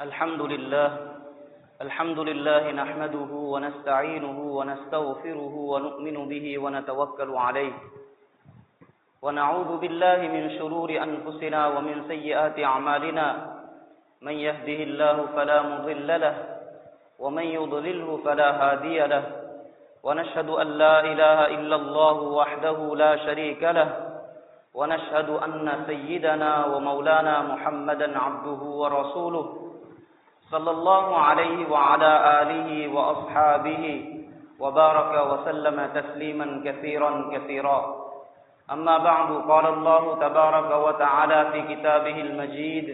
الحمد لله نحمده ونستعينه ونستغفره ونؤمن به ونتوكل عليه ونعوذ بالله من شرور أنفسنا ومن سيئات أعمالنا من يهده الله فلا مضل له ومن يضلله فلا هادي له ونشهد أن لا إله إلا الله وحده لا شريك له ونشهد أن سيدنا ومولانا محمدا عبده ورسوله صلى الله عليه وعلى آله وأصحابه وبارك وسلم تسليما كثيرا أما بعد قال الله تبارك وتعالى في كتابه المجيد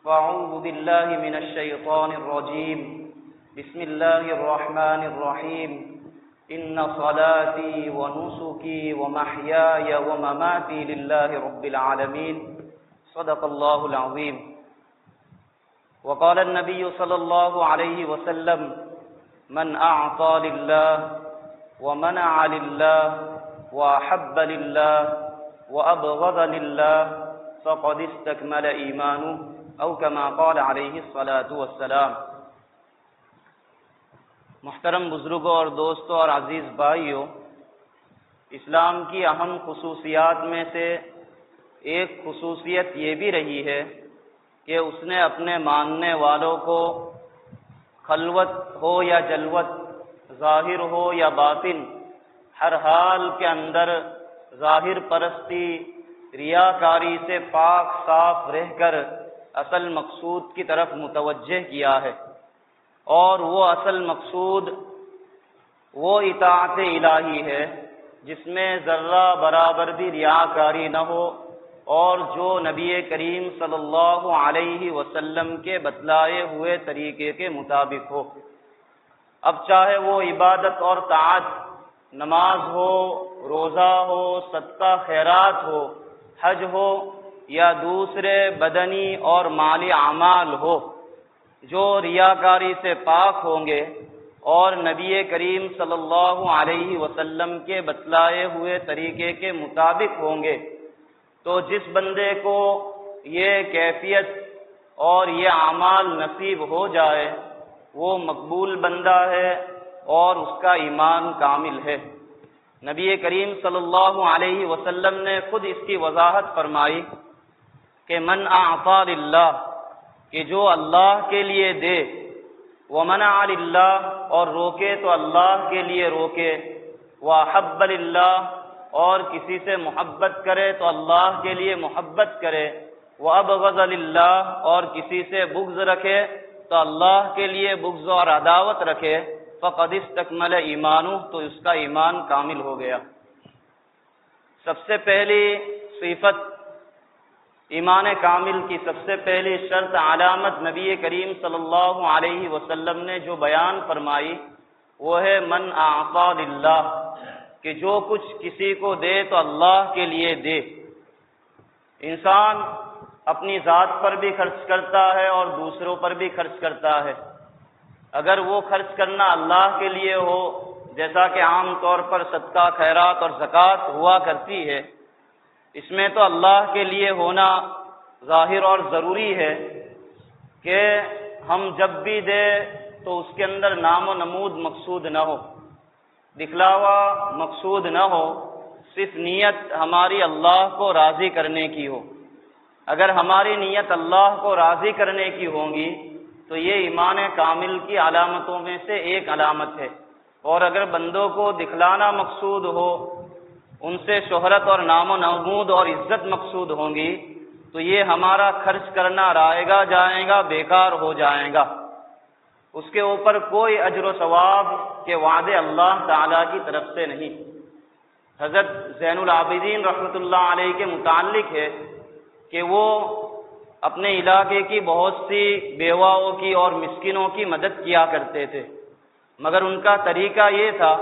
فأعوذ بالله من الشيطان الرجيم بسم الله الرحمن الرحيم إن صلاتي ونسكي ومحياي ومماتي لله رب العالمين صدق الله العظيم وقال النبي صلى الله عليه وسلم من أعطى لله ومنع لله وأحب لله وأبغض لله فقد استكمل إيمانه أو كما قال عليه الصلاة والسلام۔ محترم بزرگوں اور دوستوں اور عزیز بھائیوں، اسلام کی اہم خصوصیات میں سے ایک خصوصیت یہ بھی رہی ہے کہ اس نے اپنے ماننے والوں کو خلوت ہو یا جلوت، ظاہر ہو یا باطن، ہر حال کے اندر ظاہر پرستی، ریاکاری سے پاک صاف رہ کر اصل مقصود کی طرف متوجہ کیا ہے، اور وہ اصل مقصود وہ اطاعت الہی ہے جس میں ذرہ برابر بھی ریاکاری نہ ہو، اور جو نبی کریم صلی اللہ علیہ وسلم کے بتلائے ہوئے طریقے کے مطابق ہو۔ اب چاہے وہ عبادت اور طاعت، نماز ہو، روزہ ہو، صدقہ خیرات ہو، حج ہو یا دوسرے بدنی اور مالی اعمال ہو، جو ریاکاری سے پاک ہوں گے اور نبی کریم صلی اللہ علیہ وسلم کے بتلائے ہوئے طریقے کے مطابق ہوں گے، تو جس بندے کو یہ کیفیت اور یہ اعمال نصیب ہو جائے وہ مقبول بندہ ہے اور اس کا ایمان کامل ہے۔ نبی کریم صلی اللہ علیہ وسلم نے خود اس کی وضاحت فرمائی کہ من اعطى للہ، کہ جو اللہ کے لیے دے، ومنع للہ، اور روکے تو اللہ کے لیے روکے، وأحب للہ، اور کسی سے محبت کرے تو اللہ کے لیے محبت کرے، وأبغض للہ، اور کسی سے بغض رکھے تو اللہ کے لیے بغض اور عداوت رکھے، فقد استکمل ایمانہ، تو اس کا ایمان کامل ہو گیا۔ سب سے پہلی صفت ایمان کامل کی، سب سے پہلی شرط، علامت نبی کریم صلی اللہ علیہ وسلم نے جو بیان فرمائی وہ ہے من اعطى للہ، کہ جو کچھ کسی کو دے تو اللہ کے لیے دے۔ انسان اپنی ذات پر بھی خرچ کرتا ہے اور دوسروں پر بھی خرچ کرتا ہے۔ اگر وہ خرچ کرنا اللہ کے لیے ہو، جیسا کہ عام طور پر صدقہ خیرات اور زکوٰۃ ہوا کرتی ہے، اس میں تو اللہ کے لیے ہونا ظاہر اور ضروری ہے کہ ہم جب بھی دیں تو اس کے اندر نام و نمود مقصود نہ ہو، دکھلاوا مقصود نہ ہو، صرف نیت ہماری اللہ کو راضی کرنے کی ہو۔ اگر ہماری نیت اللہ کو راضی کرنے کی ہوگی تو یہ ایمان کامل کی علامتوں میں سے ایک علامت ہے۔ اور اگر بندوں کو دکھلانا مقصود ہو، ان سے شہرت اور نام و نمود اور عزت مقصود ہوں گی، تو یہ ہمارا خرچ کرنا رائے گا جائے گا، بیکار ہو جائے گا، اس کے اوپر کوئی اجر و ثواب کے وعدے اللہ تعالیٰ کی طرف سے نہیں۔ حضرت زین العابدین رحمۃ اللہ علیہ کے متعلق ہے کہ وہ اپنے علاقے کی بہت سی بیواؤں کی اور مسکینوں کی مدد کیا کرتے تھے، مگر ان کا طریقہ یہ تھا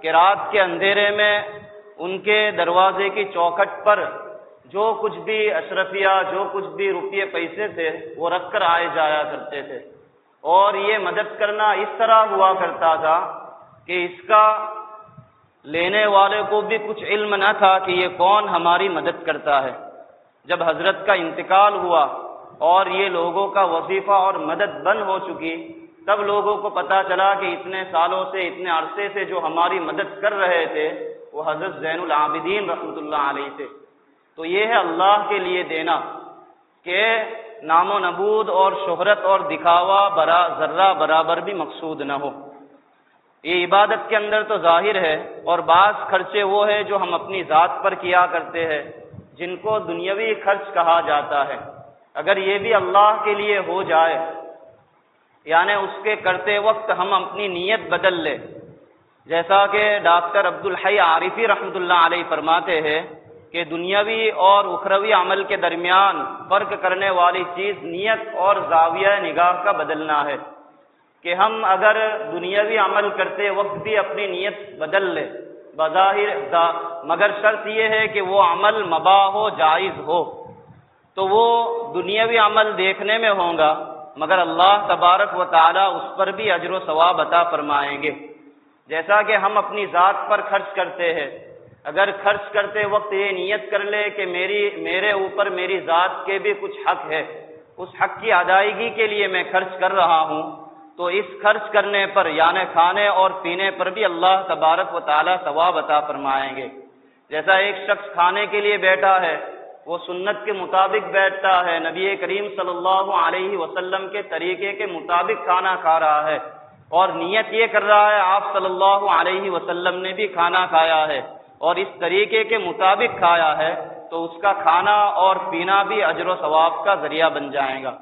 کہ رات کے اندھیرے میں ان کے دروازے کی چوکھٹ پر جو کچھ بھی اشرفیہ، جو کچھ بھی روپیے پیسے تھے وہ رکھ کر آئے جایا کرتے تھے، اور یہ مدد کرنا اس طرح ہوا کرتا تھا کہ اس کا لینے والے کو بھی کچھ علم نہ تھا کہ یہ کون ہماری مدد کرتا ہے۔ جب حضرت کا انتقال ہوا اور یہ لوگوں کا وظیفہ اور مدد بند ہو چکی، تب لوگوں کو پتہ چلا کہ اتنے سالوں سے، اتنے عرصے سے جو ہماری مدد کر رہے تھے وہ حضرت زین العابدین رحمۃ اللہ علیہ تھے۔ تو یہ ہے اللہ کے لیے دینا کہ نام و نبود اور شہرت اور دکھاوا ذرہ برابر بھی مقصود نہ ہو۔ یہ عبادت کے اندر تو ظاہر ہے، اور بعض خرچے وہ ہے جو ہم اپنی ذات پر کیا کرتے ہیں، جن کو دنیاوی خرچ کہا جاتا ہے۔ اگر یہ بھی اللہ کے لیے ہو جائے، یعنی اس کے کرتے وقت ہم اپنی نیت بدل لیں، جیسا کہ ڈاکٹر عبدالحی عارفی رحمۃ اللہ علیہ فرماتے ہیں کہ دنیاوی اور اخروی عمل کے درمیان فرق کرنے والی چیز نیت اور زاویہ نگاہ کا بدلنا ہے، کہ ہم اگر دنیاوی عمل کرتے وقت بھی اپنی نیت بدل لیں بظاہر، مگر شرط یہ ہے کہ وہ عمل مباح ہو، جائز ہو، تو وہ دنیاوی عمل دیکھنے میں ہوگا، مگر اللہ تبارک و تعالی اس پر بھی اجر و ثواب عطا فرمائیں گے۔ جیسا کہ ہم اپنی ذات پر خرچ کرتے ہیں، اگر خرچ کرتے وقت یہ نیت کر لے کہ میرے اوپر میری ذات کے بھی کچھ حق ہے، اس حق کی ادائیگی کے لیے میں خرچ کر رہا ہوں، تو اس خرچ کرنے پر یعنی کھانے اور پینے پر بھی اللہ تبارک و تعالی ثواب عطا فرمائیں گے۔ جیسا ایک شخص کھانے کے لیے بیٹھا ہے، وہ سنت کے مطابق بیٹھتا ہے، نبی کریم صلی اللہ علیہ وسلم کے طریقے کے مطابق کھانا کھا رہا ہے، اور نیت یہ کر رہا ہے آپ صلی اللہ علیہ وسلم نے بھی کھانا کھایا ہے اور اس طریقے کے مطابق کھایا ہے، تو اس کا کھانا اور پینا بھی اجر و ثواب کا ذریعہ بن جائے گا۔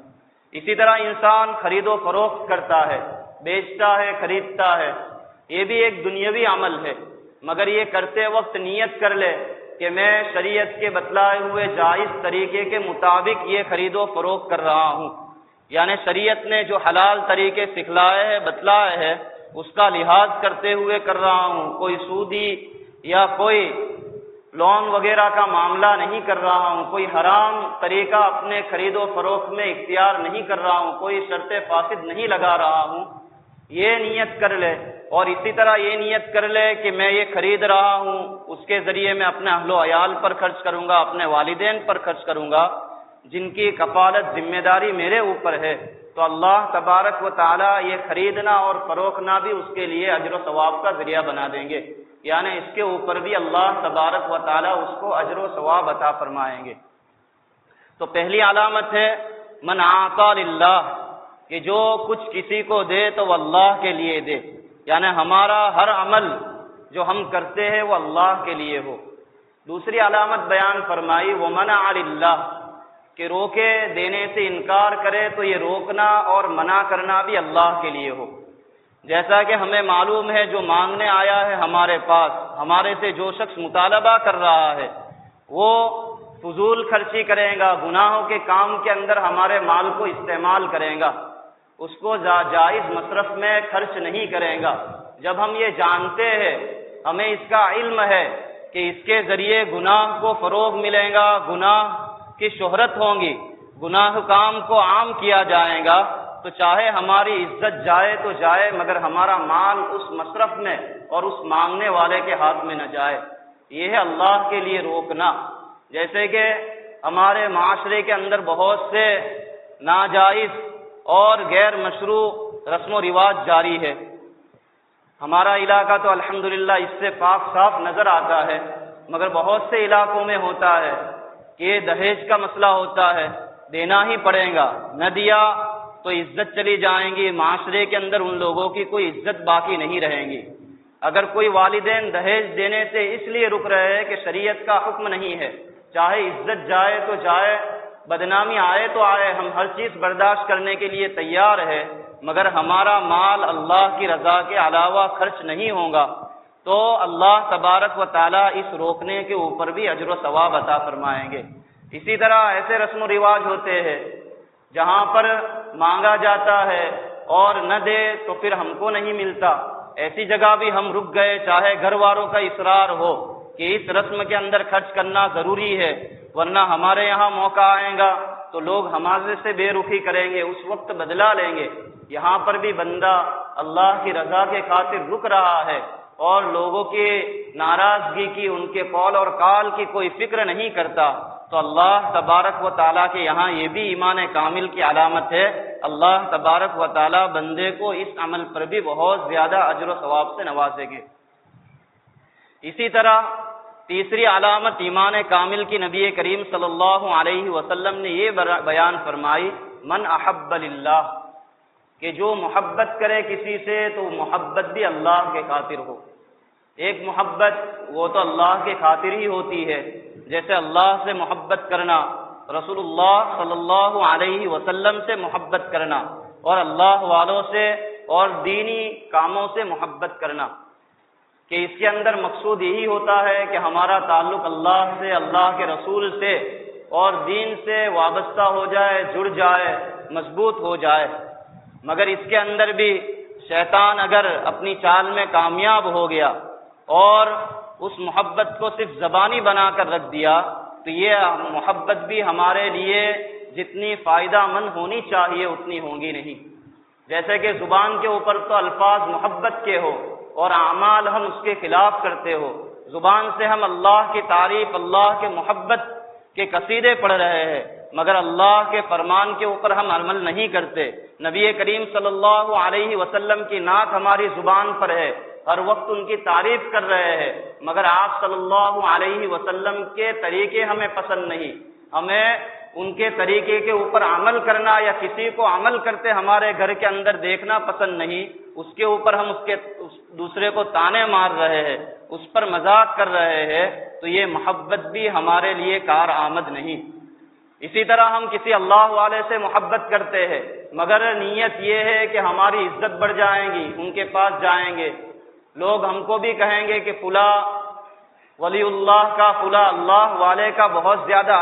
اسی طرح انسان خرید و فروخت کرتا ہے، بیچتا ہے، خریدتا ہے، یہ بھی ایک دنیاوی عمل ہے، مگر یہ کرتے وقت نیت کر لے کہ میں شریعت کے بتلائے ہوئے جائز طریقے کے مطابق یہ خرید و فروخت کر رہا ہوں، یعنی شریعت نے جو حلال طریقے سکھلائے ہیں، بتلائے ہیں، اس کا لحاظ کرتے ہوئے کر رہا ہوں، کوئی سودی یا کوئی لون وغیرہ کا معاملہ نہیں کر رہا ہوں، کوئی حرام طریقہ اپنے خرید و فروخت میں اختیار نہیں کر رہا ہوں، کوئی شرط فاسد نہیں لگا رہا ہوں، یہ نیت کر لے۔ اور اسی طرح یہ نیت کر لے کہ میں یہ خرید رہا ہوں، اس کے ذریعے میں اپنے اہل و عیال پر خرچ کروں گا، اپنے والدین پر خرچ کروں گا، جن کی کفالت ذمہ داری میرے اوپر ہے، تو اللہ تبارک و تعالی یہ خریدنا اور فروختنا بھی اس کے لیے اجر و ثواب کا ذریعہ بنا دیں گے، یعنی اس کے اوپر بھی اللہ تبارک و تعالی اس کو اجر و ثواب عطا فرمائیں گے۔ تو پہلی علامت ہے من اعطى للہ، کہ جو کچھ کسی کو دے تو وہ اللہ کے لیے دے، یعنی ہمارا ہر عمل جو ہم کرتے ہیں وہ اللہ کے لیے ہو۔ دوسری علامت بیان فرمائی ومنع للہ، کہ روکے دینے سے انکار کرے تو یہ روکنا اور منع کرنا بھی اللہ کے لیے ہو۔ جیسا کہ ہمیں معلوم ہے جو مانگنے آیا ہے ہمارے پاس، ہمارے سے جو شخص مطالبہ کر رہا ہے، وہ فضول خرچی کرے گا، گناہوں کے کام کے اندر ہمارے مال کو استعمال کرے گا، اس کو جائز مصرف میں خرچ نہیں کرے گا۔ جب ہم یہ جانتے ہیں، ہمیں اس کا علم ہے کہ اس کے ذریعے گناہ کو فروغ ملے گا، گناہ کی شہرت ہوگی، گناہ کام کو عام کیا جائے گا، تو چاہے ہماری عزت جائے تو جائے، مگر ہمارا مال اس مصرف میں اور اس مانگنے والے کے ہاتھ میں نہ جائے۔ یہ ہے اللہ کے لیے روکنا۔ جیسے کہ ہمارے معاشرے کے اندر بہت سے ناجائز اور غیر مشروع رسم و رواج جاری ہے۔ ہمارا علاقہ تو الحمدللہ اس سے پاک صاف نظر آتا ہے، مگر بہت سے علاقوں میں ہوتا ہے کہ یہ دہیج کا مسئلہ ہوتا ہے، دینا ہی پڑے گا، نہ دیا تو عزت چلی جائیں گی، معاشرے کے اندر ان لوگوں کی کوئی عزت باقی نہیں رہیں گی۔ اگر کوئی والدین دہیج دینے سے اس لیے رک رہے ہیں کہ شریعت کا حکم نہیں ہے، چاہے عزت جائے تو جائے، بدنامی آئے تو آئے، ہم ہر چیز برداشت کرنے کے لیے تیار ہے، مگر ہمارا مال اللہ کی رضا کے علاوہ خرچ نہیں ہوگا، تو اللہ تبارک و تعالیٰ اس روکنے کے اوپر بھی اجر و ثواب عطا فرمائیں گے۔ اسی طرح ایسے رسم و رواج ہوتے ہیں جہاں پر مانگا جاتا ہے اور نہ دے تو پھر ہم کو نہیں ملتا، ایسی جگہ بھی ہم رک گئے، چاہے گھر والوں کا اصرار ہو کہ اس رسم کے اندر خرچ کرنا ضروری ہے، ورنہ ہمارے یہاں موقع آئے گا تو لوگ ہمارے سے بے رخی کریں گے، اس وقت بدلہ لیں گے۔ یہاں پر بھی بندہ اللہ کی رضا کے خاطر رک رہا ہے اور لوگوں کی ناراضگی کی، ان کے قول اور قال کی کوئی فکر نہیں کرتا، تو اللہ تبارک و تعالیٰ کے یہاں یہ بھی ایمان کامل کی علامت ہے، اللہ تبارک و تعالیٰ بندے کو اس عمل پر بھی بہت زیادہ اجر و ثواب سے نوازیں گے۔ اسی طرح تیسری علامت ایمان کامل کی نبی کریم صلی اللہ علیہ وسلم نے یہ بیان فرمائی، من احب للہ، کہ جو محبت کرے کسی سے تو محبت بھی اللہ کے خاطر ہو۔ ایک محبت وہ تو اللہ کے خاطر ہی ہوتی ہے، جیسے اللہ سے محبت کرنا، رسول اللہ صلی اللہ علیہ وسلم سے محبت کرنا، اور اللہ والوں سے اور دینی کاموں سے محبت کرنا، کہ اس کے اندر مقصود یہی ہوتا ہے کہ ہمارا تعلق اللہ سے، اللہ کے رسول سے اور دین سے وابستہ ہو جائے، جڑ جائے، مضبوط ہو جائے۔ مگر اس کے اندر بھی شیطان اگر اپنی چال میں کامیاب ہو گیا اور اس محبت کو صرف زبانی بنا کر رکھ دیا تو یہ محبت بھی ہمارے لیے جتنی فائدہ مند ہونی چاہیے اتنی ہوگی نہیں۔ جیسے کہ زبان کے اوپر تو الفاظ محبت کے ہو اور اعمال ہم اس کے خلاف کرتے ہو، زبان سے ہم اللہ کی تعریف، اللہ کے محبت کے قصیدے پڑھ رہے ہیں، مگر اللہ کے فرمان کے اوپر ہم عمل نہیں کرتے۔ نبی کریم صلی اللہ علیہ وسلم کی نعت ہماری زبان پر ہے، ہر وقت ان کی تعریف کر رہے ہیں، مگر آپ صلی اللہ علیہ وسلم کے طریقے ہمیں پسند نہیں، ہمیں ان کے طریقے کے اوپر عمل کرنا یا کسی کو عمل کرتے ہمارے گھر کے اندر دیکھنا پسند نہیں، اس کے اوپر ہم دوسرے کو تانے مار رہے ہیں، اس پر مذاق کر رہے ہیں، تو یہ محبت بھی ہمارے لیے کارآمد نہیں۔ اسی طرح ہم کسی اللہ والے سے محبت کرتے ہیں، مگر نیت یہ ہے کہ ہماری عزت بڑھ جائیں گی، ان کے پاس جائیں گے، لوگ ہم کو بھی کہیں گے کہ فلاں ولی اللہ کا، فلاں اللہ والے کا بہت زیادہ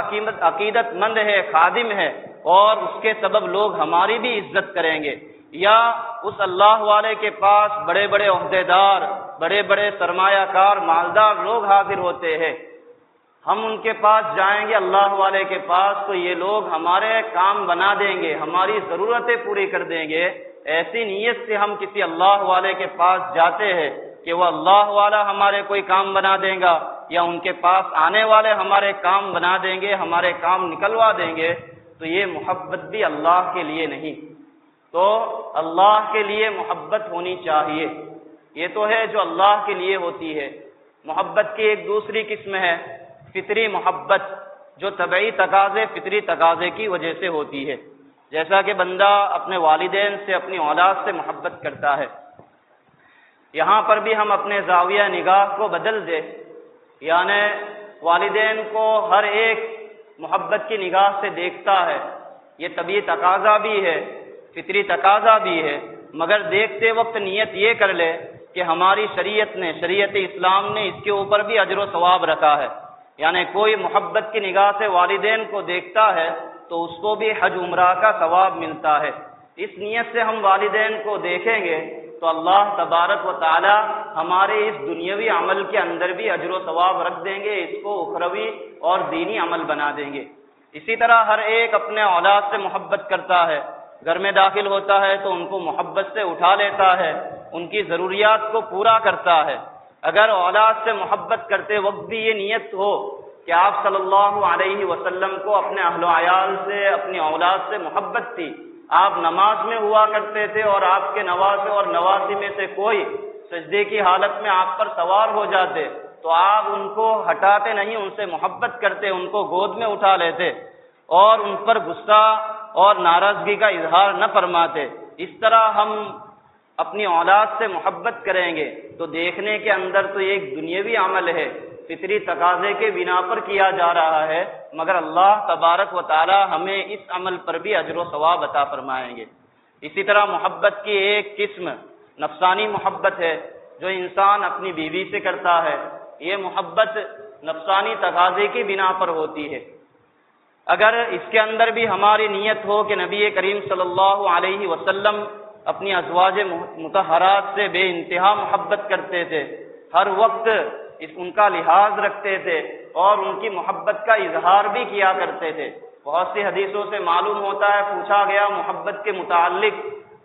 عقیدت مند ہے، خادم ہے، اور اس کے سبب لوگ ہماری بھی عزت کریں گے۔ یا اس اللہ والے کے پاس بڑے بڑے عہدیدار، بڑے بڑے سرمایہ کار، مالدار لوگ حاضر ہوتے ہیں، ہم ان کے پاس جائیں گے اللہ والے کے پاس تو یہ لوگ ہمارے کام بنا دیں گے، ہماری ضرورتیں پوری کر دیں گے۔ ایسی نیت سے ہم کسی اللہ والے کے پاس جاتے ہیں کہ وہ اللہ والا ہمارے کوئی کام بنا دیں گا، یا ان کے پاس آنے والے ہمارے کام بنا دیں گے، ہمارے کام نکلوا دیں گے، تو یہ محبت بھی اللہ کے لیے نہیں۔ تو اللہ کے لیے محبت ہونی چاہیے، یہ تو ہے جو اللہ کے لیے ہوتی ہے۔ محبت کی ایک دوسری قسم ہے فطری محبت، جو طبعی تقاضے، فطری تقاضے کی وجہ سے ہوتی ہے، جیسا کہ بندہ اپنے والدین سے، اپنی اولاد سے محبت کرتا ہے۔ یہاں پر بھی ہم اپنے زاویہ نگاہ کو بدل دیں، یعنی والدین کو ہر ایک محبت کی نگاہ سے دیکھتا ہے، یہ طبعی تقاضا بھی ہے، فطری تقاضا بھی ہے، مگر دیکھتے وقت نیت یہ کر لے کہ ہماری شریعت اسلام نے اس کے اوپر بھی اجر و ثواب رکھا ہے، یعنی کوئی محبت کی نگاہ سے والدین کو دیکھتا ہے تو اس کو بھی حج عمرہ کا ثواب ملتا ہے۔ اس نیت سے ہم والدین کو دیکھیں گے تو اللہ تبارک و تعالی ہمارے اس دنیاوی عمل کے اندر بھی اجر و ثواب رکھ دیں گے، اس کو اخروی اور دینی عمل بنا دیں گے۔ اسی طرح ہر ایک اپنے اولاد سے محبت کرتا ہے، گھر میں داخل ہوتا ہے تو ان کو محبت سے اٹھا لیتا ہے، ان کی ضروریات کو پورا کرتا ہے۔ اگر اولاد سے محبت کرتے وقت بھی یہ نیت ہو کہ آپ صلی اللہ علیہ وسلم کو اپنے اہل و عیال سے، اپنی اولاد سے محبت تھی، آپ نماز میں ہوا کرتے تھے اور آپ کے نواسے اور نواسی میں سے کوئی سجدے کی حالت میں آپ پر سوار ہو جاتے تو آپ ان کو ہٹاتے نہیں، ان سے محبت کرتے، ان کو گود میں اٹھا لیتے اور ان پر غصہ اور ناراضگی کا اظہار نہ فرماتے۔ اس طرح ہم اپنی اولاد سے محبت کریں گے تو دیکھنے کے اندر تو ایک دنیاوی عمل ہے، فطری تقاضے کے بنا پر کیا جا رہا ہے، مگر اللہ تبارک و تعالی ہمیں اس عمل پر بھی اجر و ثواب عطا فرمائیں گے۔ اسی طرح محبت کی ایک قسم نفسانی محبت ہے جو انسان اپنی بیوی سے کرتا ہے، یہ محبت نفسانی تقاضے کی بنا پر ہوتی ہے۔ اگر اس کے اندر بھی ہماری نیت ہو کہ نبی کریم صلی اللہ علیہ وسلم اپنی ازواج مطہرات سے بے انتہا محبت کرتے تھے، ہر وقت ان کا لحاظ رکھتے تھے اور ان کی محبت کا اظہار بھی کیا کرتے تھے۔ بہت سی حدیثوں سے معلوم ہوتا ہے، پوچھا گیا محبت کے متعلق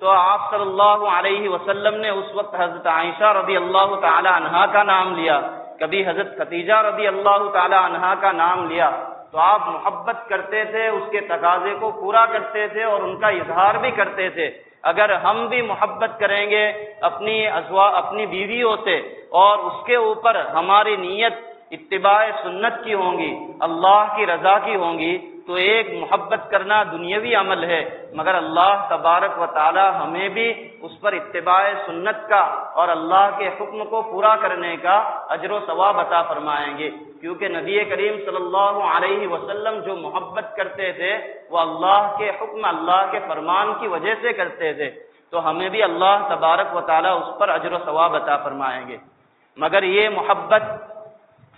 تو آپ صلی اللہ علیہ وسلم نے اس وقت حضرت عائشہ رضی اللہ تعالی عنہا کا نام لیا، کبھی حضرت خدیجہ رضی اللہ تعالی عنہا کا نام لیا، تو آپ محبت کرتے تھے، اس کے تقاضے کو پورا کرتے تھے اور ان کا اظہار بھی کرتے تھے۔ اگر ہم بھی محبت کریں گے اپنی بیویوں سے اور اس کے اوپر ہماری نیت اتباع سنت کی ہوں گی، اللہ کی رضا کی ہوں گی، تو ایک محبت کرنا دنیاوی عمل ہے، مگر اللہ تبارک و تعالی ہمیں بھی اس پر اتباع سنت کا اور اللہ کے حکم کو پورا کرنے کا اجر و ثواب عطا فرمائیں گے، کیونکہ نبی کریم صلی اللہ علیہ وسلم جو محبت کرتے تھے وہ اللہ کے حکم، اللہ کے فرمان کی وجہ سے کرتے تھے، تو ہمیں بھی اللہ تبارک و تعالی اس پر اجر و ثواب عطا فرمائیں گے۔ مگر یہ محبت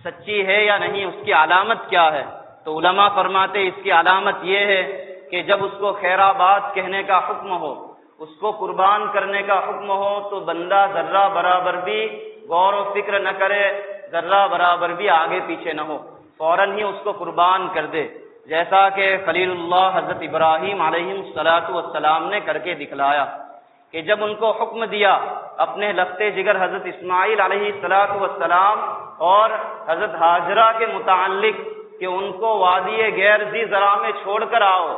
سچی ہے یا نہیں، اس کی علامت کیا ہے؟ تو علماء فرماتے اس کی علامت یہ ہے کہ جب اس کو خیرآباد کہنے کا حکم ہو، اس کو قربان کرنے کا حکم ہو، تو بندہ ذرہ برابر بھی غور و فکر نہ کرے، ذرہ برابر بھی آگے پیچھے نہ ہو، فوراً ہی اس کو قربان کر دے، جیسا کہ خلیل اللہ حضرت ابراہیم علیہ السلام نے کر کے دکھلایا کہ جب ان کو حکم دیا اپنے لختے جگر حضرت اسماعیل علیہ السلام اور حضرت ہاجرہ کے متعلق کہ ان کو وادی غیر ذی زرع میں چھوڑ کر آؤ،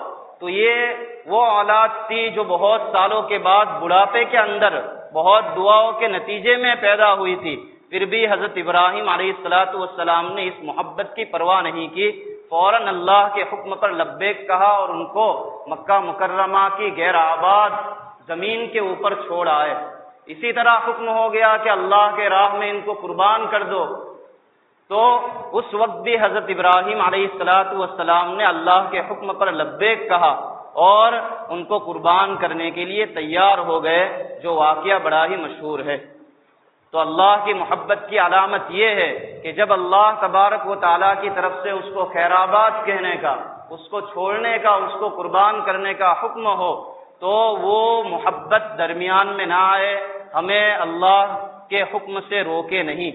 تو یہ وہ اولاد تھی جو بہت سالوں کے بعد بڑھاپے کے اندر بہت دعاؤں کے نتیجے میں پیدا ہوئی تھی، پھر بھی حضرت ابراہیم علیہ السلام نے اس محبت کی پرواہ نہیں کی، فوراً اللہ کے حکم پر لبیک کہا اور ان کو مکہ مکرمہ کی غیر آباد زمین کے اوپر چھوڑ آئے۔ اسی طرح حکم ہو گیا کہ اللہ کے راہ میں ان کو قربان کر دو، تو اس وقت بھی حضرت ابراہیم علیہ السلام نے اللہ کے حکم پر لبیک کہا اور ان کو قربان کرنے کے لیے تیار ہو گئے، جو واقعہ بڑا ہی مشہور ہے۔ تو اللہ کی محبت کی علامت یہ ہے کہ جب اللہ تبارک و تعالیٰ کی طرف سے اس کو خیرآباد کہنے کا، اس کو چھوڑنے کا، اس کو قربان کرنے کا حکم ہو، تو وہ محبت درمیان میں نہ آئے، ہمیں اللہ کے حکم سے روکے نہیں۔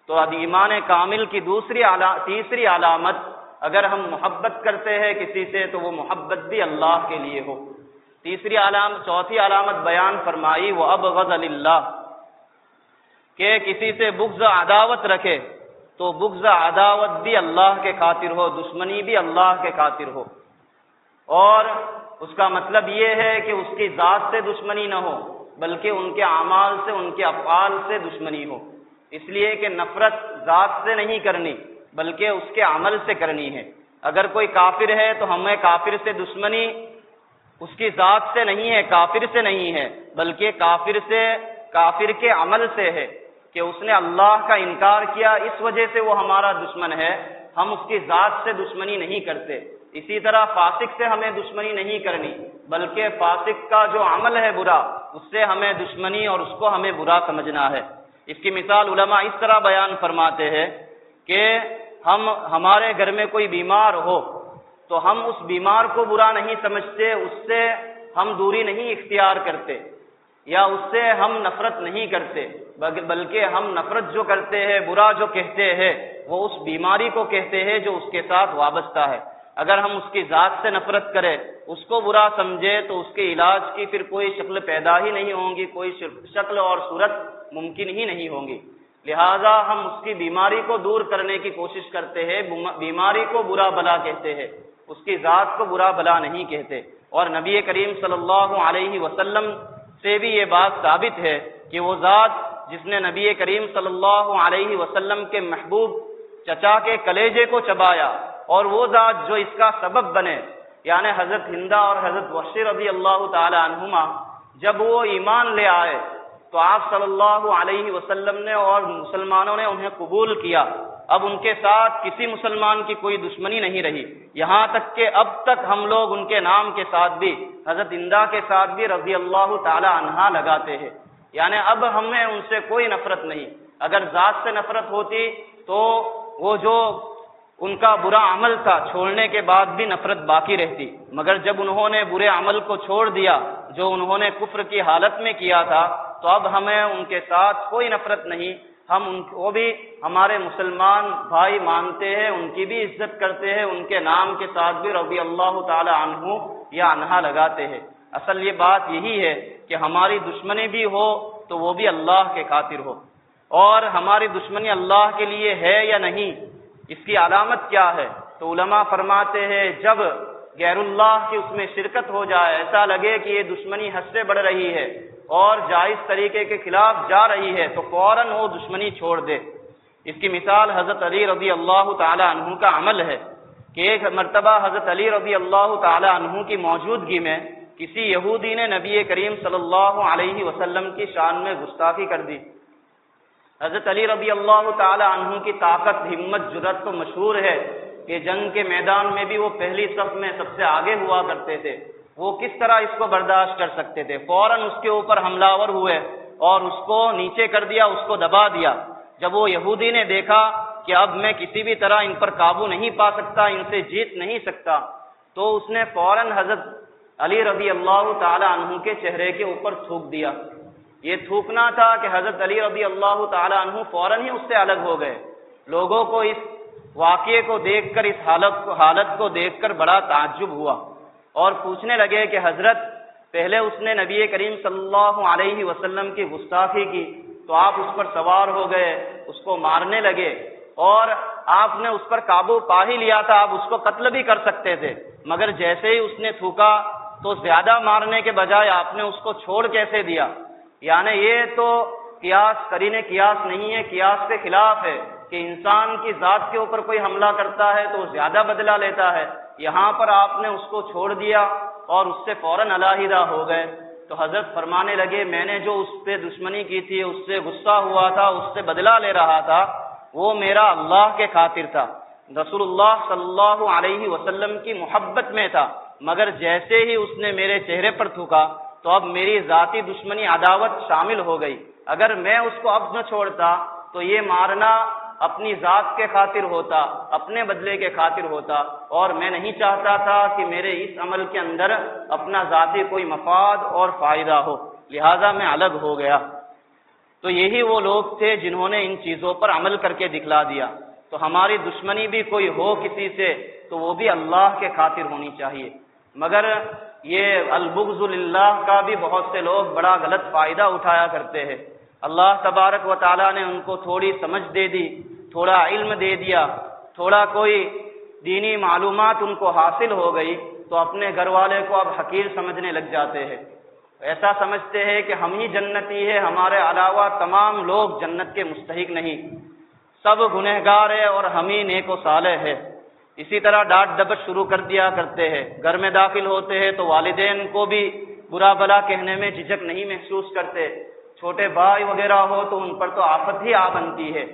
تو اب ایمان کامل کی تیسری علامت، اگر ہم محبت کرتے ہیں کسی سے تو وہ محبت بھی اللہ کے لیے ہو۔ چوتھی علامت بیان فرمائی وہ ابغض للہ، کہ کسی سے بغض عداوت رکھے تو بغض عداوت بھی اللہ کے خاطر ہو، دشمنی بھی اللہ کے خاطر ہو، اور اس کا مطلب یہ ہے کہ اس کی ذات سے دشمنی نہ ہو بلکہ ان کے اعمال سے، ان کے افعال سے دشمنی ہو، اس لیے کہ نفرت ذات سے نہیں کرنی بلکہ اس کے عمل سے کرنی ہے۔ اگر کوئی کافر ہے تو ہمیں کافر سے دشمنی اس کی ذات سے نہیں ہے، کافر سے نہیں ہے، بلکہ کافر کے عمل سے ہے کہ اس نے اللہ کا انکار کیا، اس وجہ سے وہ ہمارا دشمن ہے، ہم اس کی ذات سے دشمنی نہیں کرتے۔ اسی طرح فاسق سے ہمیں دشمنی نہیں کرنی بلکہ فاسق کا جو عمل ہے برا، اس سے ہمیں دشمنی اور اس کو ہمیں برا سمجھنا ہے۔ اس کی مثال علماء اس طرح بیان فرماتے ہیں کہ ہمارے گھر میں کوئی بیمار ہو تو ہم اس بیمار کو برا نہیں سمجھتے، اس سے ہم دوری نہیں اختیار کرتے یا اس سے ہم نفرت نہیں کرتے، بلکہ ہم نفرت جو کرتے ہیں، برا جو کہتے ہیں، وہ اس بیماری کو کہتے ہیں جو اس کے ساتھ وابستہ ہے۔ اگر ہم اس کی ذات سے نفرت کریں، اس کو برا سمجھے، تو اس کے علاج کی پھر کوئی شکل پیدا ہی نہیں ہوں گی، کوئی شکل اور صورت ممکن ہی نہیں ہوں گی۔ لہذا ہم اس کی بیماری کو دور کرنے کی کوشش کرتے ہیں، بیماری کو برا بلا کہتے ہیں، اس کی ذات کو برا بلا نہیں کہتے۔ اور نبی کریم صلی اللہ علیہ وسلم سے بھی یہ بات ثابت ہے کہ وہ ذات جس نے نبی کریم صلی اللہ علیہ وسلم کے محبوب چچا کے کلیجے کو چبایا، اور وہ ذات جو اس کا سبب بنے، یعنی حضرت ہندہ اور حضرت وحش رضی اللہ تعالی عنہما، جب وہ ایمان لے آئے تو آپ صلی اللہ علیہ وسلم نے اور مسلمانوں نے انہیں قبول کیا۔ اب ان کے ساتھ کسی مسلمان کی کوئی دشمنی نہیں رہی، یہاں تک کہ اب تک ہم لوگ ان کے نام کے ساتھ بھی، حضرت ہندہ کے ساتھ بھی رضی اللہ تعالی عنہا لگاتے ہیں، یعنی اب ہمیں ان سے کوئی نفرت نہیں۔ اگر ذات سے نفرت ہوتی تو وہ جو ان کا برا عمل تھا چھوڑنے کے بعد بھی نفرت باقی رہتی، مگر جب انہوں نے برے عمل کو چھوڑ دیا جو انہوں نے کفر کی حالت میں کیا تھا، تو اب ہمیں ان کے ساتھ کوئی نفرت نہیں، ہم ان کو بھی ہمارے مسلمان بھائی مانتے ہیں، ان کی بھی عزت کرتے ہیں، ان کے نام کے ساتھ بھی رضی اللہ تعالی عنہ یا عنہا لگاتے ہیں۔ اصل یہ بات یہی ہے کہ ہماری دشمنی بھی ہو تو وہ بھی اللہ کے خاطر ہو، اور ہماری دشمنی اللہ کے لیے ہے یا نہیں، اس کی علامت کیا ہے؟ تو تو علماء فرماتے ہیں جب غیر اللہ کی اس میں شرکت ہو جائے، ایسا لگے کہ یہ دشمنی حد سے بڑھ رہی ہے اور جائز طریقے کے خلاف جا رہی ہے، تو فوراً وہ دشمنی چھوڑ دے۔ اس کی مثال حضرت علی رضی اللہ تعالی عنہ کا عمل ہے کہ ایک مرتبہ حضرت علی رضی اللہ تعالی عنہ کی موجودگی میں کسی یہودی نے نبی کریم صلی اللہ علیہ وسلم کی شان میں گستاخی کر دی۔ حضرت علی رضی اللہ تعالی عنہ کی طاقت، ہمت، جرأت تو مشہور ہے کہ جنگ کے میدان میں بھی وہ پہلی صف میں سب سے آگے ہوا کرتے تھے۔ وہ کس طرح اس کو برداشت کر سکتے تھے؟ فوراً اس کے اوپر حملہ آور ہوئے اور اس کو نیچے کر دیا، اس کو دبا دیا۔ جب وہ یہودی نے دیکھا کہ اب میں کسی بھی طرح ان پر قابو نہیں پا سکتا، ان سے جیت نہیں سکتا، تو اس نے فوراً حضرت علی رضی اللہ تعالی عنہ کے چہرے کے اوپر تھوک دیا۔ یہ تھوکنا تھا کہ حضرت علی رضی اللہ تعالی عنہ فوراً ہی اس سے الگ ہو گئے۔ لوگوں کو اس واقعے کو دیکھ کر، اس حالت کو دیکھ کر بڑا تعجب ہوا اور پوچھنے لگے کہ حضرت، پہلے اس نے نبی کریم صلی اللہ علیہ وسلم کی گستاخی کی تو آپ اس پر سوار ہو گئے، اس کو مارنے لگے، اور آپ نے اس پر قابو پا ہی لیا تھا، آپ اس کو قتل بھی کر سکتے تھے، مگر جیسے ہی اس نے تھوکا تو زیادہ مارنے کے بجائے آپ نے اس کو چھوڑ کیسے دیا؟ یعنی یہ تو قیاس، قرینِ قیاس نہیں ہے، قیاس کے خلاف ہے کہ انسان کی ذات کے اوپر کوئی حملہ کرتا ہے تو زیادہ بدلہ لیتا ہے۔ یہاں پر آپ نے اس کو چھوڑ دیا اور اس سے فوراً علیحدہ ہو گئے۔ تو حضرت فرمانے لگے میں نے جو اس پہ دشمنی کی تھی، اس سے غصہ ہوا تھا، اس سے بدلہ لے رہا تھا، وہ میرا اللہ کے خاطر تھا، رسول اللہ صلی اللہ علیہ وسلم کی محبت میں تھا، مگر جیسے ہی اس نے میرے چہرے پر تھوکا تو اب میری ذاتی دشمنی، عداوت شامل ہو گئی۔ اگر میں اس کو اب نہ چھوڑتا تو یہ مارنا اپنی ذات کے خاطر ہوتا، اپنے بدلے کے خاطر ہوتا، اور میں نہیں چاہتا تھا کہ میرے اس عمل کے اندر اپنا ذاتی کوئی مفاد اور فائدہ ہو، لہذا میں الگ ہو گیا۔ تو یہی وہ لوگ تھے جنہوں نے ان چیزوں پر عمل کر کے دکھلا دیا۔ تو ہماری دشمنی بھی کوئی ہو کسی سے تو وہ بھی اللہ کے خاطر ہونی چاہیے، مگر یہ البغض للہ کا بھی بہت سے لوگ بڑا غلط فائدہ اٹھایا کرتے ہیں۔ اللہ تبارک و تعالیٰ نے ان کو تھوڑی سمجھ دے دی، تھوڑا علم دے دیا، تھوڑا کوئی دینی معلومات ان کو حاصل ہو گئی تو اپنے گھر والے کو اب حقیر سمجھنے لگ جاتے ہیں۔ ایسا سمجھتے ہیں کہ ہم ہی جنتی ہے، ہمارے علاوہ تمام لوگ جنت کے مستحق نہیں، سب گنہگار ہے اور ہم ہی نیک و صالح ہے۔ اسی طرح ڈانٹ ڈپٹ شروع کر دیا کرتے ہیں۔ گھر میں داخل ہوتے ہیں تو والدین کو بھی برا بلا کہنے میں جھجک نہیں محسوس کرتے، چھوٹے بھائی وغیرہ ہو تو ان پر تو آفت ہی آ بنتی ہے،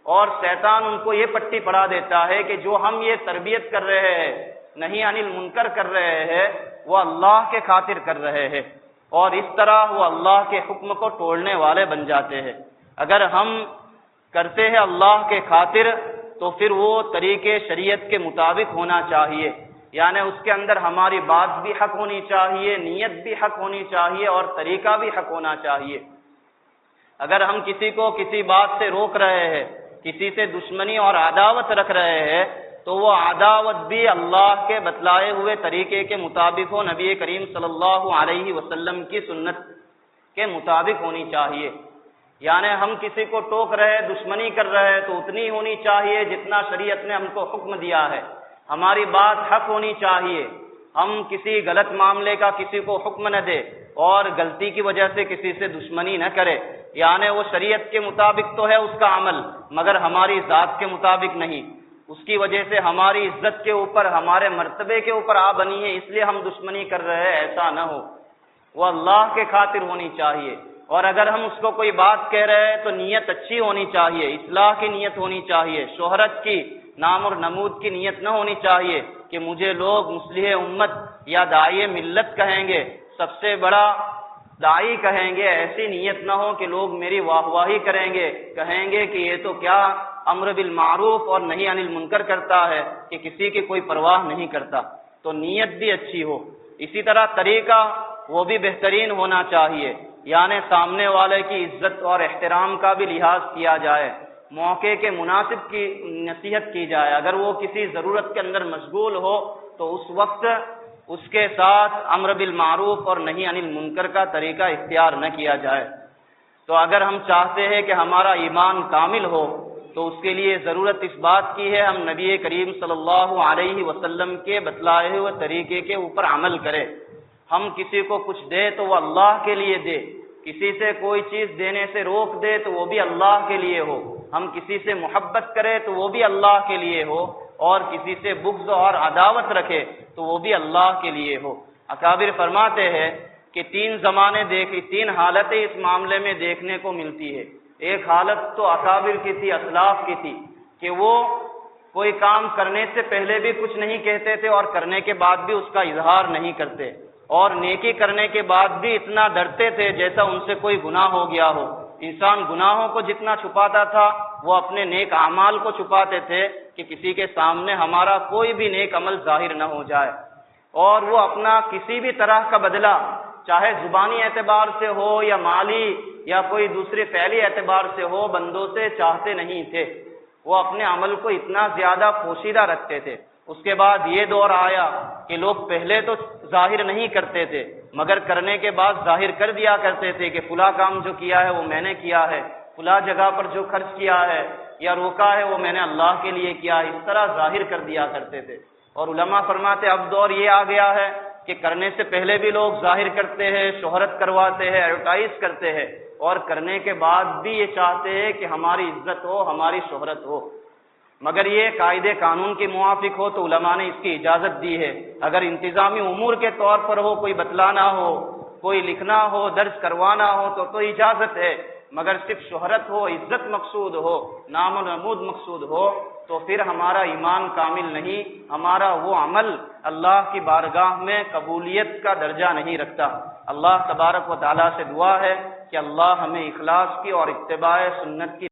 اور شیطان ان کو یہ پٹی پڑھا دیتا ہے کہ جو ہم یہ تربیت کر رہے ہیں، نہیں عن المنکر کر رہے ہیں، وہ اللہ کے خاطر کر رہے ہیں، اور اس طرح وہ اللہ کے حکم کو توڑنے والے بن جاتے ہیں۔ اگر ہم کرتے ہیں اللہ کے خاطر تو پھر وہ طریقے شریعت کے مطابق ہونا چاہیے، یعنی اس کے اندر ہماری بات بھی حق ہونی چاہیے، نیت بھی حق ہونی چاہیے، اور طریقہ بھی حق ہونا چاہیے۔ اگر ہم کسی کو کسی بات سے روک رہے ہیں، کسی سے دشمنی اور عداوت رکھ رہے ہیں، تو وہ عداوت بھی اللہ کے بتلائے ہوئے طریقے کے مطابق ہو، نبی کریم صلی اللہ علیہ وسلم کی سنت کے مطابق ہونی چاہیے۔ یعنی ہم کسی کو ٹوک رہے، دشمنی کر رہے تو اتنی ہونی چاہیے جتنا شریعت نے ہم کو حکم دیا ہے، ہماری بات حق ہونی چاہیے، ہم کسی غلط معاملے کا کسی کو حکم نہ دے اور غلطی کی وجہ سے کسی سے دشمنی نہ کرے، یعنی وہ شریعت کے مطابق تو ہے اس کا عمل، مگر ہماری ذات کے مطابق نہیں، اس کی وجہ سے ہماری عزت کے اوپر، ہمارے مرتبے کے اوپر آ بنی ہے، اس لیے ہم دشمنی کر رہے ہیں، ایسا نہ ہو، وہ اللہ کے خاطر ہونی چاہیے۔ اور اگر ہم اس کو کوئی بات کہہ رہے ہیں تو نیت اچھی ہونی چاہیے، اصلاح کی نیت ہونی چاہیے، شہرت کی، نام اور نمود کی نیت نہ ہونی چاہیے کہ مجھے لوگ مصلح امت یا داعی ملت کہیں گے، سب سے بڑا داعی کہیں گے، ایسی نیت نہ ہو کہ لوگ میری واہ واہی کریں گے، کہیں گے کہ یہ تو کیا امر بالمعروف اور نہی عن المنکر کرتا ہے کہ کسی کی کوئی پرواہ نہیں کرتا۔ تو نیت بھی اچھی ہو، اسی طرح طریقہ وہ بھی بہترین ہونا چاہیے، یعنی سامنے والے کی عزت اور احترام کا بھی لحاظ کیا جائے، موقع کے مناسب کی نصیحت کی جائے، اگر وہ کسی ضرورت کے اندر مشغول ہو تو اس وقت اس کے ساتھ امر بالمعروف اور نہی عن المنکر کا طریقہ اختیار نہ کیا جائے۔ تو اگر ہم چاہتے ہیں کہ ہمارا ایمان کامل ہو تو اس کے لیے ضرورت اس بات کی ہے ہم نبی کریم صلی اللہ علیہ وسلم کے بتلائے ہوئے طریقے کے اوپر عمل کریں۔ ہم کسی کو کچھ دے تو وہ اللہ کے لیے دے، کسی سے کوئی چیز دینے سے روک دے تو وہ بھی اللہ کے لیے ہو، ہم کسی سے محبت کریں تو وہ بھی اللہ کے لیے ہو، اور کسی سے بغض اور عداوت رکھے تو وہ بھی اللہ کے لیے ہو۔ اکابر فرماتے ہیں کہ تین حالتیں اس معاملے میں دیکھنے کو ملتی ہے۔ ایک حالت تو اکابر کی تھی، اسلاف کی تھی، کہ وہ کوئی کام کرنے سے پہلے بھی کچھ نہیں کہتے تھے اور کرنے کے بعد بھی اس کا اظہار نہیں کرتے، اور نیکی کرنے کے بعد بھی اتنا ڈرتے تھے جیسا ان سے کوئی گناہ ہو گیا ہو۔ انسان گناہوں کو جتنا چھپاتا تھا وہ اپنے نیک اعمال کو چھپاتے تھے کہ کسی کے سامنے ہمارا کوئی بھی نیک عمل ظاہر نہ ہو جائے، اور وہ اپنا کسی بھی طرح کا بدلہ چاہے زبانی اعتبار سے ہو یا مالی یا کوئی دوسرے فعلی اعتبار سے ہو بندوں سے چاہتے نہیں تھے۔ وہ اپنے عمل کو اتنا زیادہ پوشیدہ رکھتے تھے۔ اس کے بعد یہ دور آیا کہ لوگ پہلے تو ظاہر نہیں کرتے تھے مگر کرنے کے بعد ظاہر کر دیا کرتے تھے کہ فلاں کام جو کیا ہے وہ میں نے کیا ہے، فلاں جگہ پر جو خرچ کیا ہے یا روکا ہے وہ میں نے اللہ کے لیے کیا ہے، اس طرح ظاہر کر دیا کرتے تھے۔ اور علماء فرماتے اب دور یہ آ گیا ہے کہ کرنے سے پہلے بھی لوگ ظاہر کرتے ہیں، شہرت کرواتے ہیں، ایڈورٹائز کرتے ہیں، اور کرنے کے بعد بھی یہ چاہتے ہیں کہ ہماری عزت ہو، ہماری شہرت ہو، مگر یہ قاعدے قانون کے موافق ہو تو علماء نے اس کی اجازت دی ہے۔ اگر انتظامی امور کے طور پر ہو، کوئی بتلانا ہو، کوئی لکھنا ہو، درج کروانا ہو تو اجازت ہے، مگر صرف شہرت ہو، عزت مقصود ہو، نام و نمود مقصود ہو تو پھر ہمارا ایمان کامل نہیں، ہمارا وہ عمل اللہ کی بارگاہ میں قبولیت کا درجہ نہیں رکھتا۔ اللہ تبارک و تعالیٰ سے دعا ہے کہ اللہ ہمیں اخلاص کی اور اتباع سنت کی